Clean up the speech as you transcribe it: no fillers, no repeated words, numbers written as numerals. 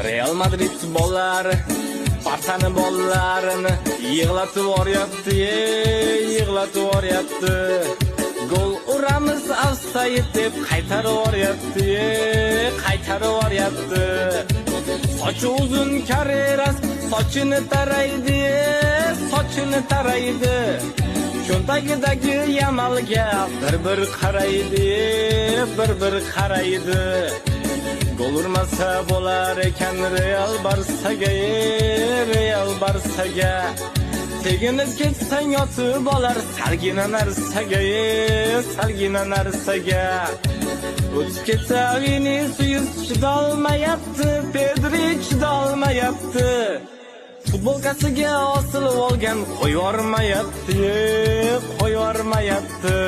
Real Madrid bollari Barçani bollarini yig'latib yuboryapti, yig'latib yuboryapti. Gol uramiz offside deb qaytarib yuboryapti, qaytarib yuboryapti. Sochi uzun Carreras sochini taraydi, sochini taraydi. Cho'ntagidagi Yamalga bir qaraydi, bir qaraydi. Gol urmasa bo'lar ekan Real Barsaga, Real Barsaga. Teginib ketsang yotib olar salgina narsaga, salgina narsaga. O'tib ketsa Vinicius chidolmayapti, Pedri chidolmayapti. Futbolkasiga osilib olgan qo'yvormayapti, qo'yvormayapti.